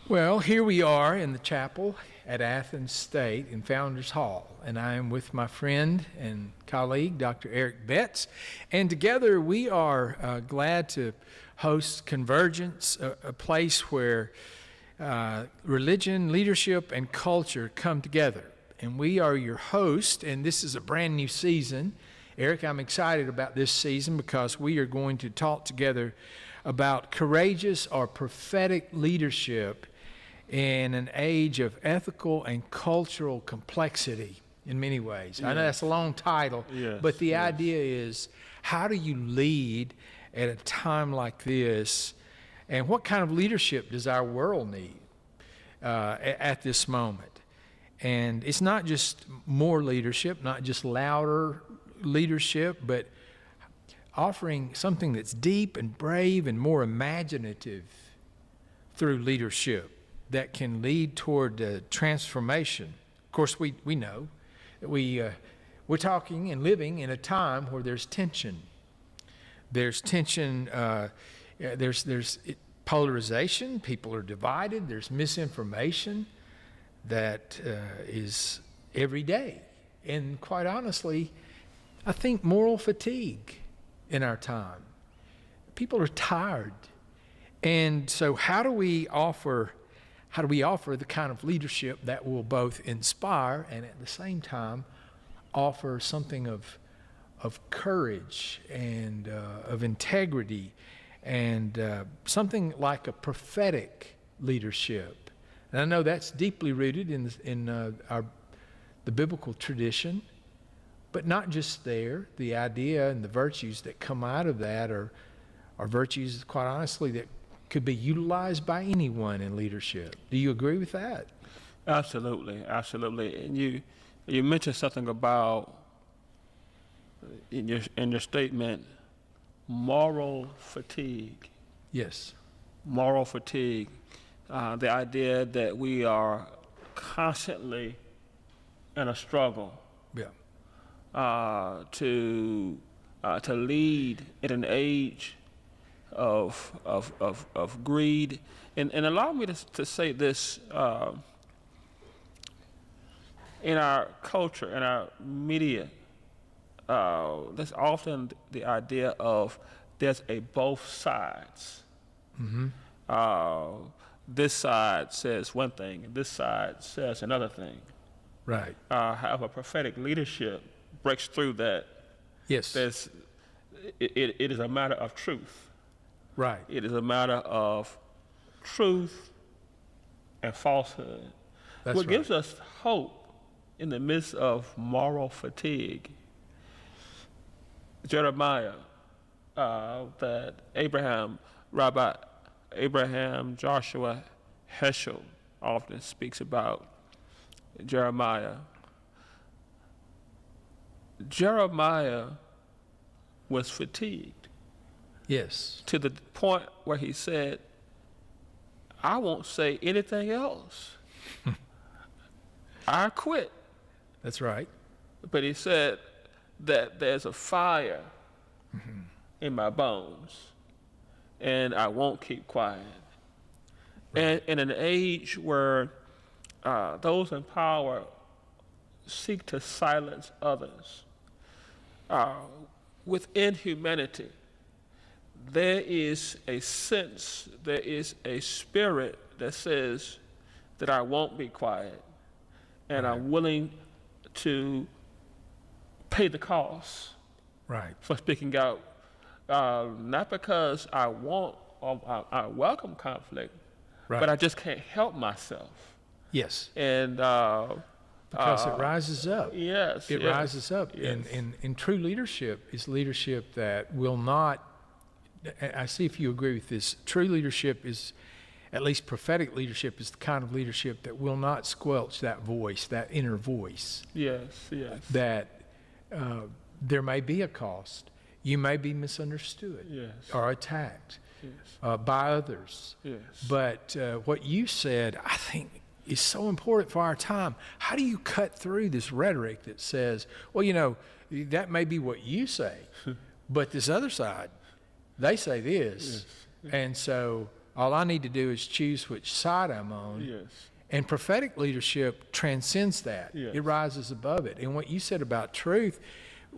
Well, here we are in the chapel at Athens State in Founders Hall, and I am with my friend and colleague, Dr. Eric Betts, and together we are glad to host Convergence, a place where religion, leadership, and culture come together. And we are your host, and this is a brand new season. Eric, I'm excited about this season because we are going to talk together about courageous or prophetic leadership in an age of ethical and cultural complexity in many ways. I know that's a long title, but the idea is, how do you lead at a time like this, and what kind of leadership does our world need at this moment? And it's not just more leadership, not just louder leadership, but offering something that's deep and brave and more imaginative through leadership that can lead toward transformation. Of course, we know that we're talking and living in a time where there's tension. There's tension, there's polarization, people are divided, there's misinformation that is every day. And quite honestly, I think moral fatigue in our time. People are tired. And so how do we offer the kind of leadership that will both inspire and at the same time offer something of courage and of integrity and something like a prophetic leadership? And I know that's deeply rooted in the biblical tradition, but not just there. The idea and the virtues that come out of that are virtues, quite honestly, that could be utilized by anyone in leadership. Do you agree with that? Absolutely. And you mentioned something about in your statement, moral fatigue. Yes. Moral fatigue. The idea that we are constantly in a struggle. To lead in an age of greed, and allow me to say this: in our culture, in our media, there's often the idea of there's a both sides. Mm-hmm. This side says one thing, and this side says another thing. Right. However, prophetic leadership breaks through that. Yes. It is a matter of truth. Right. It is a matter of truth and falsehood. That's what gives us hope in the midst of moral fatigue. Jeremiah, that Rabbi Abraham Joshua Heschel often speaks about Jeremiah. Jeremiah was fatigued. Yes. To the point where he said, I won't say anything else. I quit. That's right. But he said that there's a fire in my bones, and I won't keep quiet. Right. And in an age where those in power seek to silence others, within humanity, there is a sense, there is a spirit that says that I won't be quiet, and right. I'm willing to pay the cost for speaking out, not because I want or I welcome conflict, but I just can't help myself. Yes. And because it rises up. Yes. It rises up. Yes. And true leadership is leadership that will not, I see if you agree with this, true leadership is, at least prophetic leadership, is the kind of leadership that will not squelch that voice, that inner voice. Yes. That there may be a cost. You may be misunderstood or attacked by others. Yes. But what you said, I think, is so important for our time. How do you cut through this rhetoric that says, well, that may be what you say, but this other side, they say this. Yes. And so All I need to do is choose which side I'm on. Yes. And prophetic leadership transcends that. Yes. It rises above it. And what you said about truth,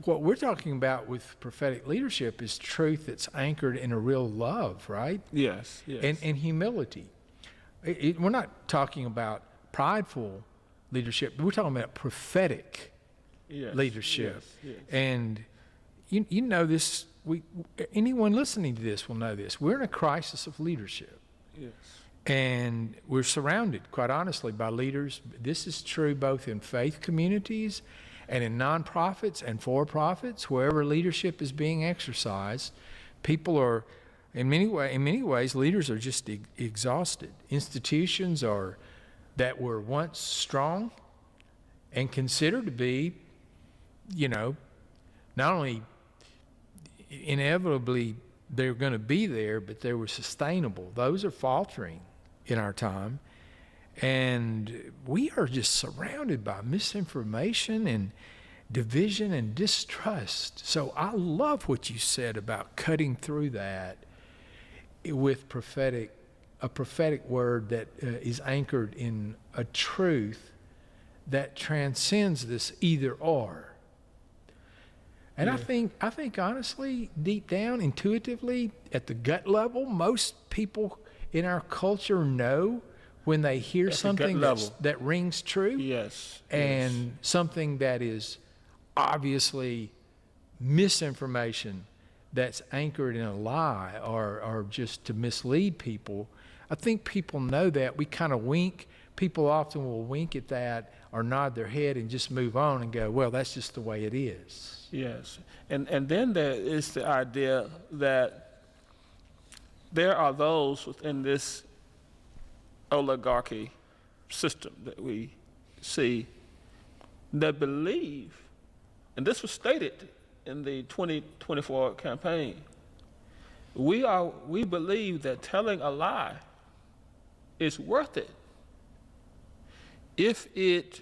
what we're talking about with prophetic leadership is truth that's anchored in a real love, right? Yes. Yes. And humility. We're not talking about prideful leadership, but we're talking about prophetic yes. leadership. Yes. Yes. And you know this, anyone listening to this will know this. We're in a crisis of leadership. Yes. And we're surrounded, quite honestly, by leaders. This is true both in faith communities and in nonprofits and for-profits. Wherever leadership is being exercised, people are, in many ways, leaders are just exhausted. Institutions that were once strong and considered to be, not only inevitably they're going to be there, but they were sustainable. Those are faltering in our time. And we are just surrounded by misinformation and division and distrust. So I love what you said about cutting through that with a prophetic word that is anchored in a truth that transcends this either or. And Yeah. I think honestly, deep down, intuitively, at the gut level, most people in our culture know when they hear At the gut something level. that rings true, Yes. and something that is obviously misinformation that's anchored in a lie or just to mislead people. I think people know that. We kind of wink. People often will wink at that or nod their head and just move on and go, well, that's just the way it is. Yes. And then there is the idea that there are those within this oligarchy system that we see that believe, and this was stated in the 2024 campaign, we believe that telling a lie is worth it if it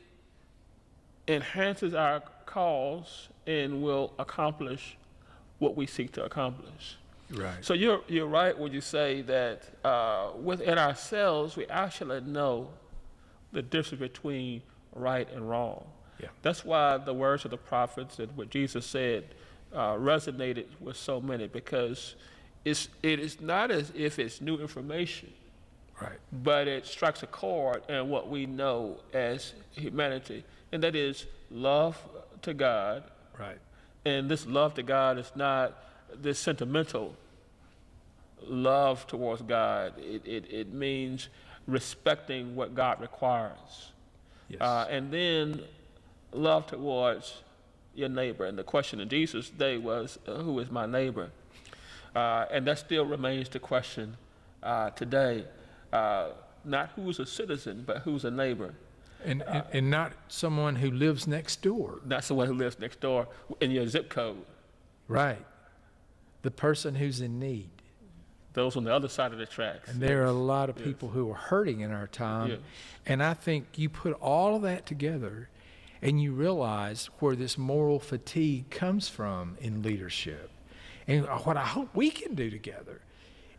enhances our cause and will accomplish what we seek to accomplish. Right. So you're right when you say that within ourselves we actually know the difference between right and wrong. Yeah. That's why the words of the prophets and what Jesus said resonated with so many, because it is not as if it's new information, Right. but it strikes a chord in what we know as humanity, and that is love to God. Right. And this love to God is not this sentimental love towards God. It means respecting what God requires. Yes. And then love towards your neighbor. And the question in Jesus' day was, who is my neighbor? And that still remains the question today. Not who's a citizen, but who's a neighbor. And not someone who lives next door. Not someone who lives next door in your zip code. Right. The person who's in need. Those on the other side of the tracks. And there are a lot of people who are hurting in our time. Yes. And I think you put all of that together and you realize where this moral fatigue comes from in leadership. And what I hope we can do together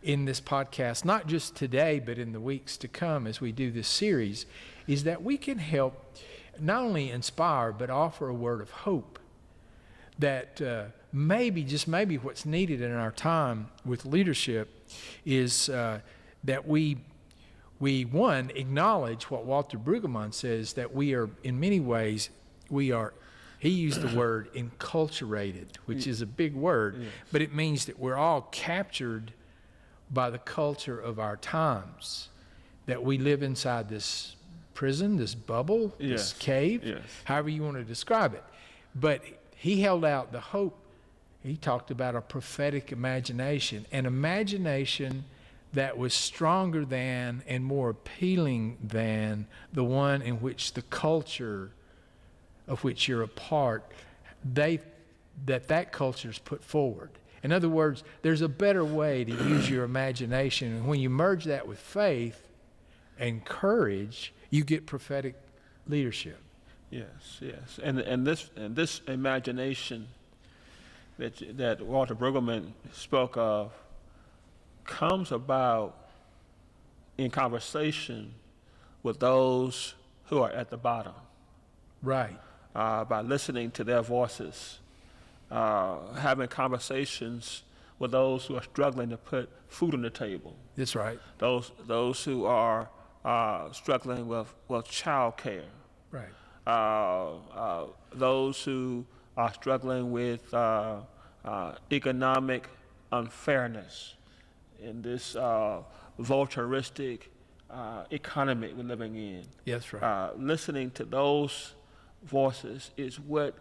in this podcast, not just today, but in the weeks to come as we do this series, is that we can help not only inspire, but offer a word of hope that maybe, just maybe what's needed in our time with leadership is that we one, acknowledge what Walter Brueggemann says, that we are, in many ways, he used the word enculturated, which is a big word, Yes. but it means that we're all captured by the culture of our times, that we live inside this prison, this bubble, Yes. this cave, Yes. however you want to describe it. But he held out the hope. He talked about a prophetic imagination, an imagination that was stronger than and more appealing than the one in which the culture of which you're a part, that culture's put forward. In other words, there's a better way to use your imagination. And when you merge that with faith and courage, you get prophetic leadership. Yes, yes, and this imagination that Walter Brueggemann spoke of comes about in conversation with those who are at the bottom. Right. By listening to their voices, having conversations with those who are struggling to put food on the table. That's right. Those who are struggling with child care. Right. Those who are struggling with economic unfairness in this voluntaristic economy we're living in. That's right. Listening to those voices is what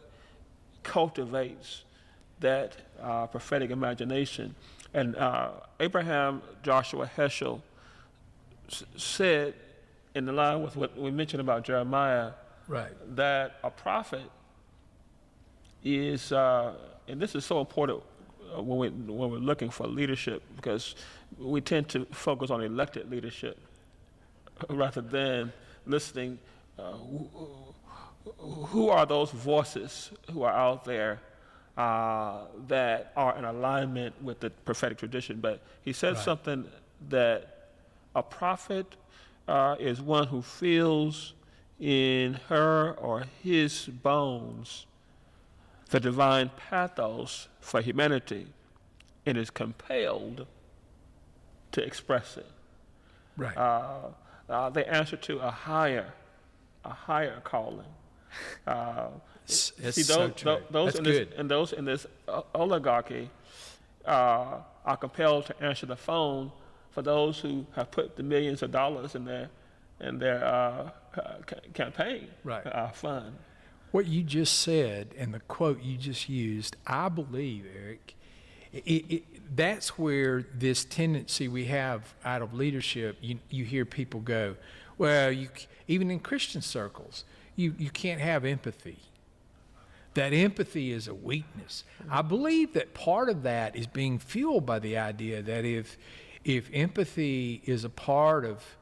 cultivates that prophetic imagination. And Abraham Joshua Heschel said, in the line with what we mentioned about Jeremiah, Right. that a prophet is, and this is so important when we're looking for leadership, because we tend to focus on elected leadership rather than listening. Who are those voices who are out there that are in alignment with the prophetic tradition? But he said Right. something that a prophet is one who feels in her or his bones the divine pathos for humanity and is compelled to express it. Right. They answer to a higher calling. It's See, so those, true. those That's in good. this, and those in this oligarchy are compelled to answer the phone for those who have put the millions of dollars in their campaign Right. fund. What you just said and the quote you just used, I believe, Eric, that's where this tendency we have out of leadership, you hear people go, well, even in Christian circles, you can't have empathy. That empathy is a weakness. I believe that part of that is being fueled by the idea that if empathy is a part of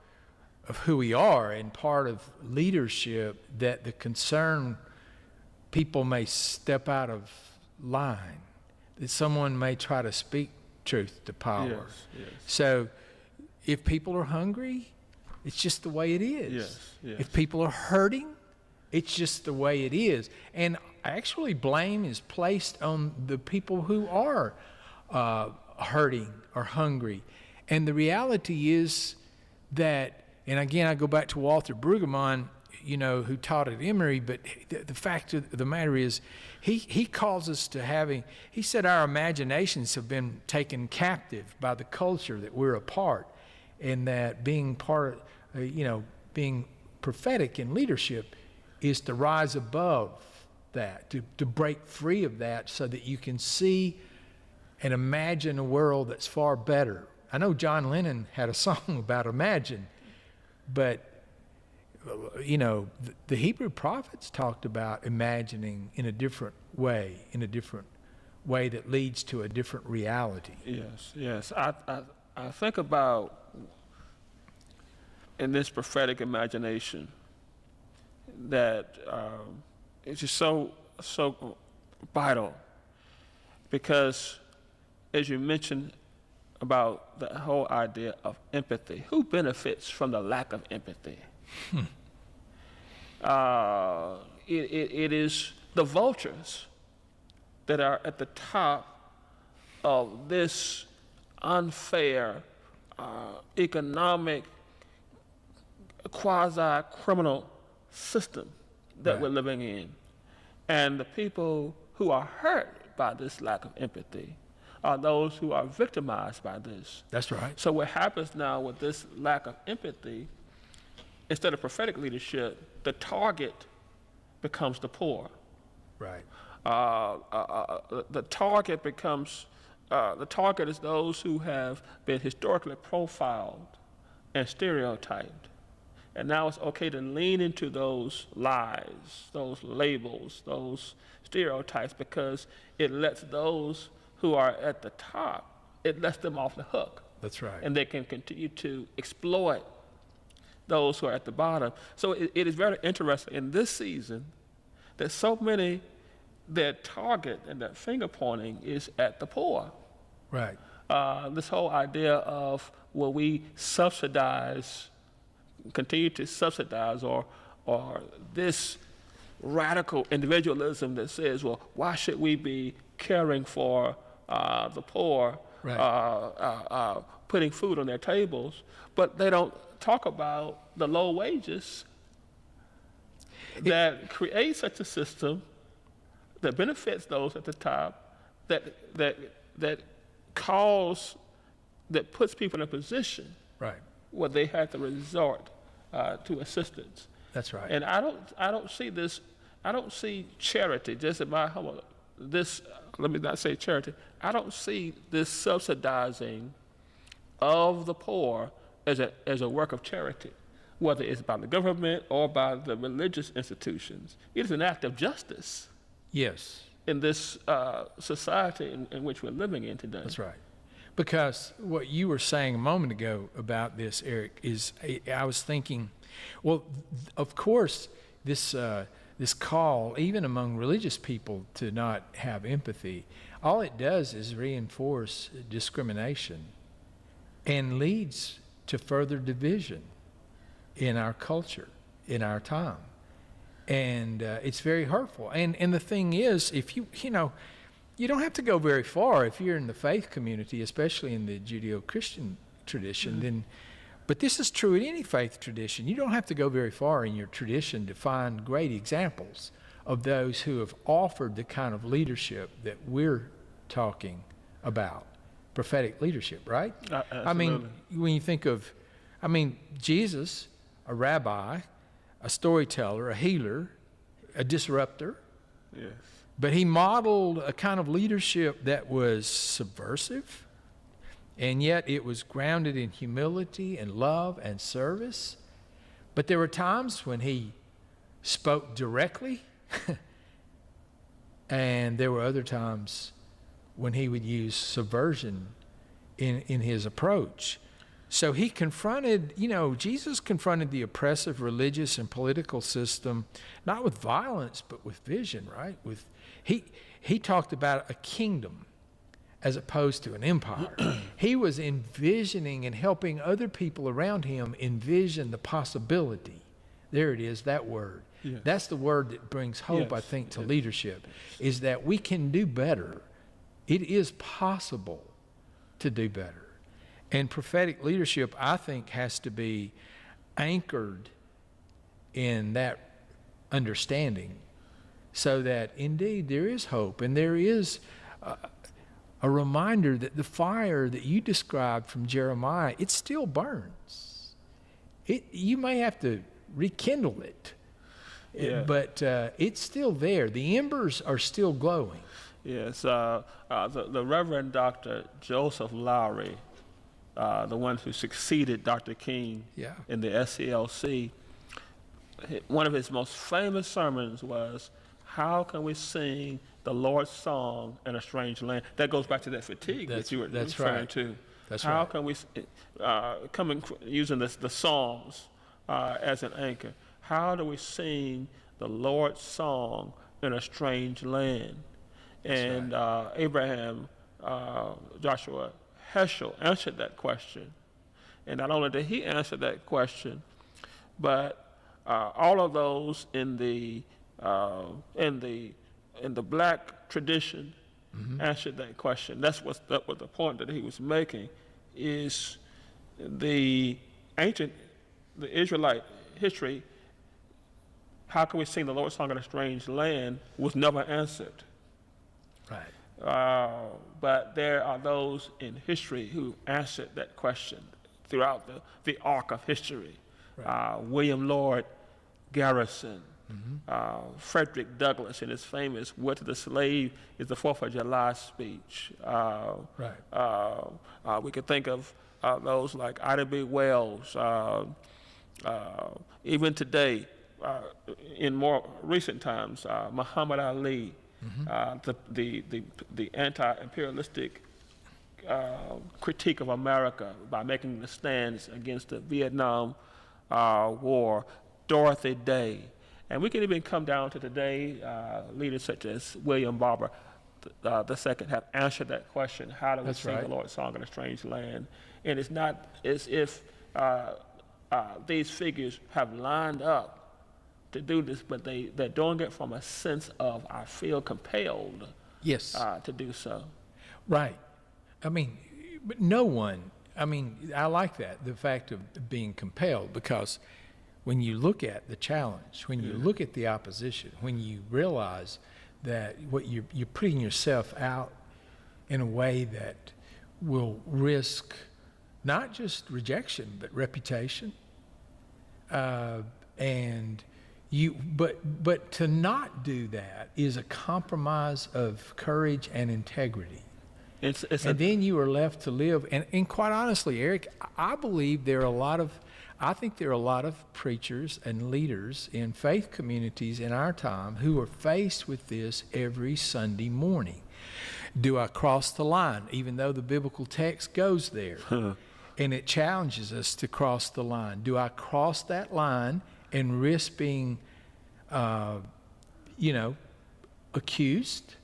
who we are and part of leadership, that the concerned people may step out of line, that someone may try to speak truth to power. Yes. So if people are hungry, it's just the way it is. Yes. If people are hurting, it's just the way it is. And actually blame is placed on the people who are hurting or hungry. And the reality is that, and again, I go back to Walter Brueggemann, who taught at Emory, but the fact of the matter is, he calls us to having, he said our imaginations have been taken captive by the culture that we're a part, and that being part of, being prophetic in leadership is to rise above that, to break free of that so that you can see and imagine a world that's far better. I know John Lennon had a song about imagine, but the Hebrew prophets talked about imagining in a different way that leads to a different reality. Yes. I think about, in this prophetic imagination, that it's just so vital, because as you mentioned about the whole idea of empathy, who benefits from the lack of empathy? It is the vultures that are at the top of this unfair economic quasi-criminal system that we're living in. And the people who are hurt by this lack of empathy are those who are victimized by this. That's right. So what happens now with this lack of empathy, instead of prophetic leadership, the target becomes the poor. Right. The target is those who have been historically profiled and stereotyped. And now it's okay to lean into those lies, those labels, those stereotypes, because it lets those who are at the top, it lets them off the hook. That's right. And they can continue to exploit those who are at the bottom. So it is very interesting in this season that so many, their target and their finger pointing is at the poor. Right. this whole idea of will we continue to subsidize, or this radical individualism that says, well, why should we be caring for the poor, Right. putting food on their tables, but they don't talk about the low wages that create such a system that benefits those at the top, that puts people in a position Right. where they have to resort to assistance. That's right. And I don't see this. I don't see charity. Just in my humble, this. Let me not say charity. I don't see this subsidizing of the poor as a work of charity, whether it's by the government or by the religious institutions. It is an act of justice Yes. in this society in which we're living in today. That's right. Because what you were saying a moment ago about this, Eric, is I was thinking, well, of course, this call, even among religious people, to not have empathy, all it does is reinforce discrimination and leads to further division in our culture, in our time. And it's very hurtful. And the thing is, if you don't have to go very far if you're in the faith community, especially in the Judeo-Christian tradition, then, but this is true in any faith tradition. You don't have to go very far in your tradition to find great examples of those who have offered the kind of leadership that we're talking about, prophetic leadership, right? I mean, when you think of, Jesus, a rabbi, a storyteller, a healer, a disruptor. Yes. But he modeled a kind of leadership that was subversive, and yet it was grounded in humility and love and service. But there were times when he spoke directly, and there were other times when he would use subversion in his approach. So he confronted, Jesus confronted the oppressive religious and political system, not with violence, but with vision, right? He talked about a kingdom as opposed to an empire. He was envisioning and helping other people around him envision the possibility. There it is, that word. Yes. That's the word that brings hope, I Yes. think, to Yes. leadership, is that we can do better. It is possible to do better. And prophetic leadership, I think, has to be anchored in that understanding so that indeed there is hope and there is a reminder that the fire that you described from Jeremiah, it still burns. You may have to rekindle it, but it's still there. The embers are still glowing. Yes. The Reverend Dr. Joseph Lowry, the one who succeeded Dr. King in the SCLC, one of his most famous sermons was, how can we sing the Lord's song in a strange land? That goes back to that fatigue that you were referring to. How can we, using the Psalms as an anchor, how do we sing the Lord's song in a strange land? And Abraham Joshua Heschel answered that question. And not only did he answer that question, but all of those in the black tradition answered that question. That was the point that he was making, is the Israelite history, how can we sing the Lord's song in a strange land, was never answered. Right. But there are those in history who answered that question throughout the arc of history. Right. William Lord Garrison, Frederick Douglass in his famous "Word to the Slave is the 4th of July" speech. We could think of those like Ida B. Wells. Even today, in more recent times, Muhammad Ali, the anti-imperialistic critique of America by making the stands against the Vietnam War, Dorothy Day. And we can even come down to today, leaders such as William Barber. the second have answered that question. How do we That's sing right. the Lord's song in a strange land? And it's not as if these figures have lined up to do this, but they're doing it from a sense of, I feel compelled Yes. to do so. Right. I mean, but no one, I mean, I like that, the fact of being compelled, because when you look at the challenge, when you look at the opposition, when you realize that what you're putting yourself out in a way that will risk not just rejection, but reputation, and but to not do that is a compromise of courage and integrity. And then you are left to live. And quite honestly, Eric, I believe I think there are a lot of preachers and leaders in faith communities in our time who are faced with this every Sunday morning. Do I cross the line, even though the biblical text goes there? And it challenges us to cross the line. Do I cross that line and risk being, accused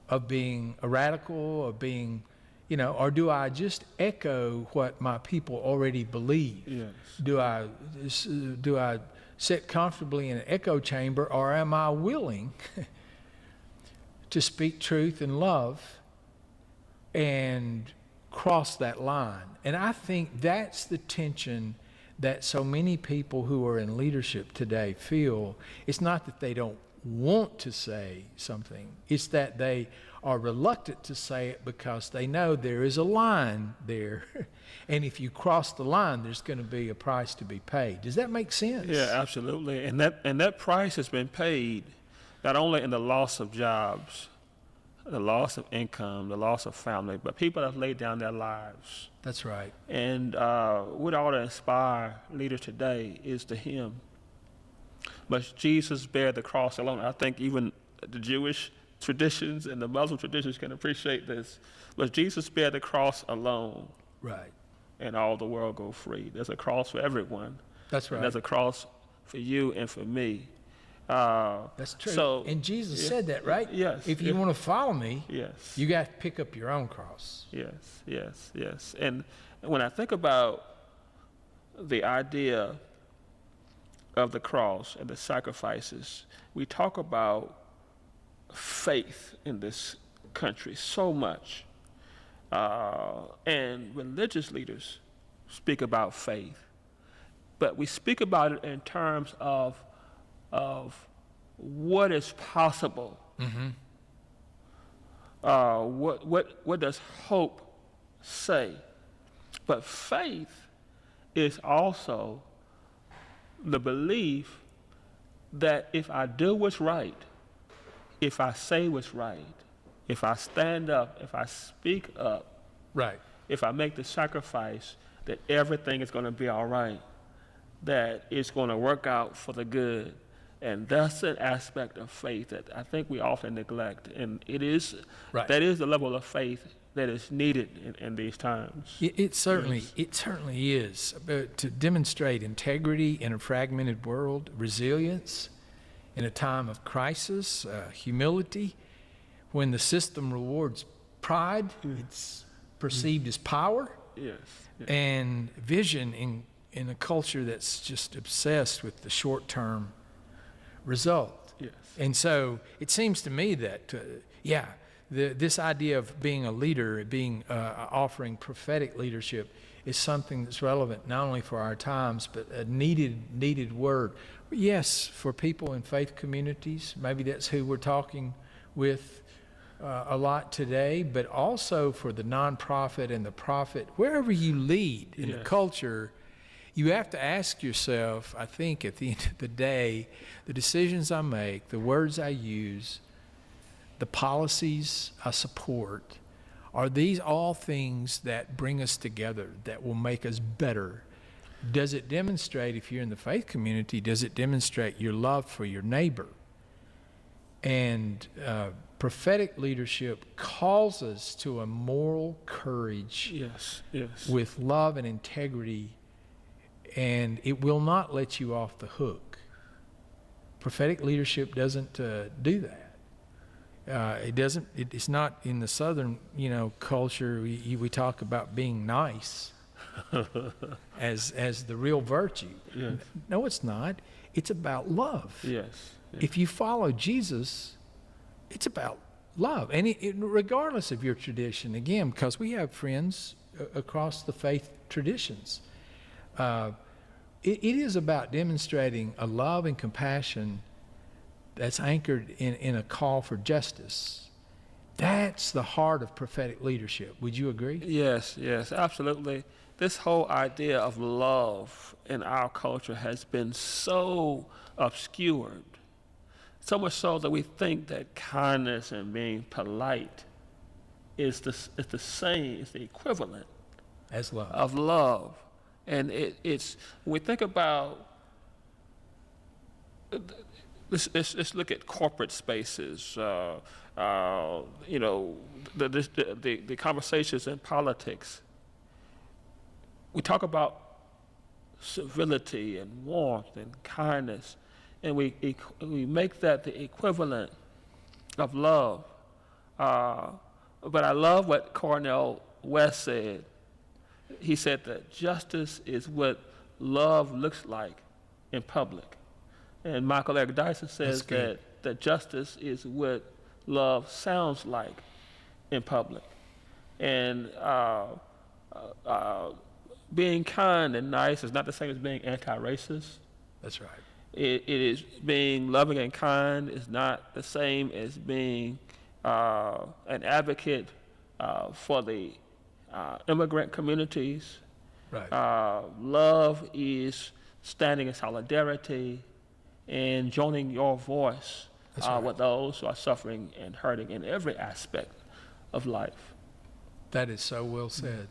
of being a radical, of being, or do I just echo what my people already believe? Yes. Do I sit comfortably in an echo chamber, or am I willing to speak truth and love and cross that line? And I think that's the tension that so many people who are in leadership today feel. It's not that they don't want to say something, it's that they are reluctant to say it because they know there is a line there. And if you cross the line, there's going to be a price to be paid. Does that make sense? Yeah, absolutely. And that price has been paid not only in the loss of jobs, the loss of income, the loss of family, but people have laid down their lives. That's right. And what ought to inspire leaders today is the hymn, "Must Jesus bear the cross alone?" I think even the Jewish traditions and the Muslim traditions can appreciate this. "Must Jesus bear the cross alone?" Right. "And all the world go free." There's a cross for everyone. That's right. And there's a cross for you and for me. That's true. So, and Jesus said that, right? Yes. If you want to follow me, yes. you got to pick up your own cross. Yes. And when I think about the idea of the cross and the sacrifices, we talk about faith in this country so much. And religious leaders speak about faith, but we speak about it in terms of what is possible. Mm-hmm. What does hope say? But faith is also the belief that if I do what's right, if I say what's right, if I stand up, if I speak up, Right. if I make the sacrifice, that everything is going to be all right, that it's going to work out for the good. And that's an aspect of faith that I think we often neglect. And it is, Right. that is the level of faith that is needed in these times. It certainly is. But to demonstrate integrity in a fragmented world, resilience in a time of crisis, humility, when the system rewards pride, it's perceived as power, Yes. and vision in a culture that's just obsessed with the short-term result. Yes. And so it seems to me that, this idea of being a leader, offering prophetic leadership, is something that's relevant not only for our times, but a needed word. Yes, for people in faith communities, maybe that's who we're talking with a lot today, but also for the nonprofit and the profit, wherever you lead in the culture. You have to ask yourself, I think, at the end of the day, the decisions I make, the words I use, the policies I support, are these all things that bring us together, that will make us better? Does it demonstrate, if you're in the faith community, does it demonstrate your love for your neighbor? And prophetic leadership calls us to a moral courage Yes. with love and integrity, and it will not let you off the hook. Prophetic leadership doesn't do that. It's not in the Southern, culture. We talk about being nice as the real virtue. Yes. No, it's not. It's about love. Yes. If you follow Jesus, it's about love, and regardless of your tradition. Again, because we have friends across the faith traditions, it is about demonstrating a love and compassion that's anchored in a call for justice. That's the heart of prophetic leadership. Would you agree? Yes, absolutely. This whole idea of love in our culture has been so obscured, so much so that we think that kindness and being polite is the same, is the equivalent As love. of love. And it's when we think about, let's look at corporate spaces. The conversations in politics. We talk about civility and warmth and kindness, and we make that the equivalent of love. But I love what Cornel West said. He said that justice is what love looks like in public. And Michael Eric Dyson says that justice is what love sounds like in public. And being kind and nice is not the same as being anti-racist. That's right. It is being loving and kind is not the same as being an advocate for the immigrant communities. Right. Love is standing in solidarity and joining your voice right. with those who are suffering and hurting in every aspect of life. That is so well said.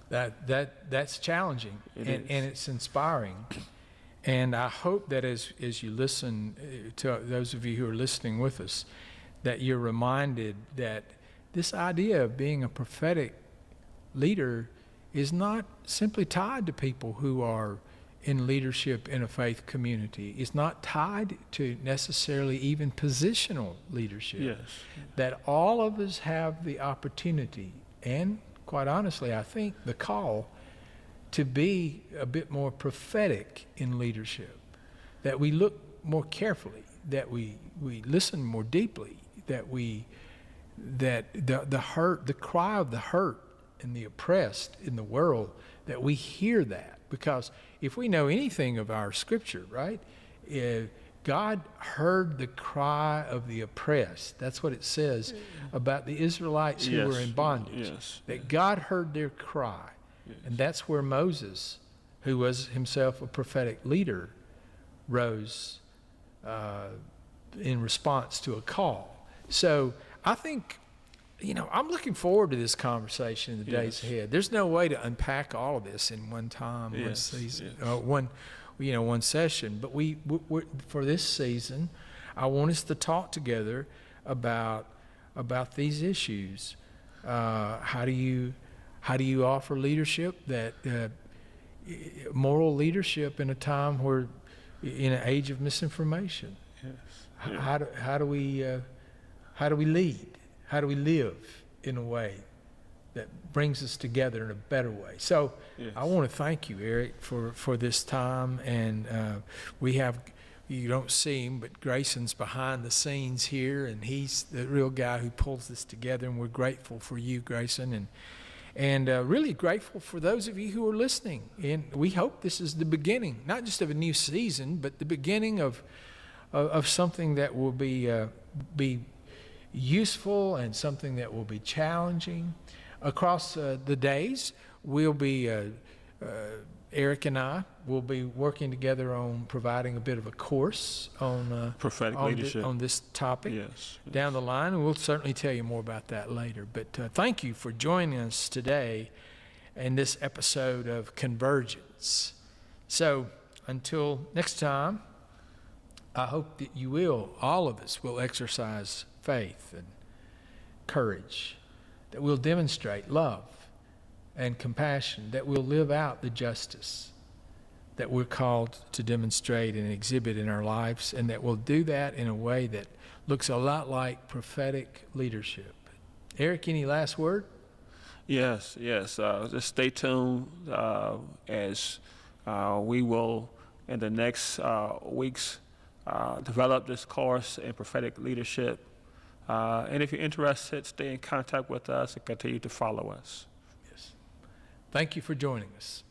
That's challenging, and it's inspiring. And I hope that as you listen to those of you who are listening with us, that you're reminded that this idea of being a prophetic leader is not simply tied to people who are in leadership in a faith community. It's not tied to necessarily even positional leadership. Yes. That all of us have the opportunity, and quite honestly, I think the call to be a bit more prophetic in leadership, that we look more carefully, that we listen more deeply, that the hurt, the cry of the hurt and the oppressed in the world, that we hear that. Because if we know anything of our scripture, right, God heard the cry of the oppressed. That's what it says about the Israelites who were in bondage. Yes. That God heard their cry. Yes. And that's where Moses, who was himself a prophetic leader, rose in response to a call. So I think, I'm looking forward to this conversation in the days ahead. There's no way to unpack all of this in one time, one season, one session. But we for this season, I want us to talk together about these issues. How do you offer leadership that moral leadership in a time where, in an age of misinformation? Yes. How do we lead? How do we live in a way that brings us together in a better way? So I want to thank you, Eric, for this time. And we have, you don't see him, but Grayson's behind the scenes here, and he's the real guy who pulls this together. And we're grateful for you, Grayson, and really grateful for those of you who are listening. And we hope this is the beginning, not just of a new season, but the beginning of something that will be useful and something that will be challenging. Across the days, we'll be, Eric and I will be working together on providing a bit of a course on prophetic leadership on this topic down the line, and we'll certainly tell you more about that later. But thank you for joining us today in this episode of Convergence. So until next time, I hope that you will, all of us will exercise faith and courage, that we'll demonstrate love and compassion, that we'll live out the justice that we're called to demonstrate and exhibit in our lives, and that we'll do that in a way that looks a lot like prophetic leadership. Eric, any last word? Yes. Just stay tuned as we will, in the next weeks, develop this course in prophetic leadership. And if you're interested, stay in contact with us and continue to follow us. Yes. Thank you for joining us.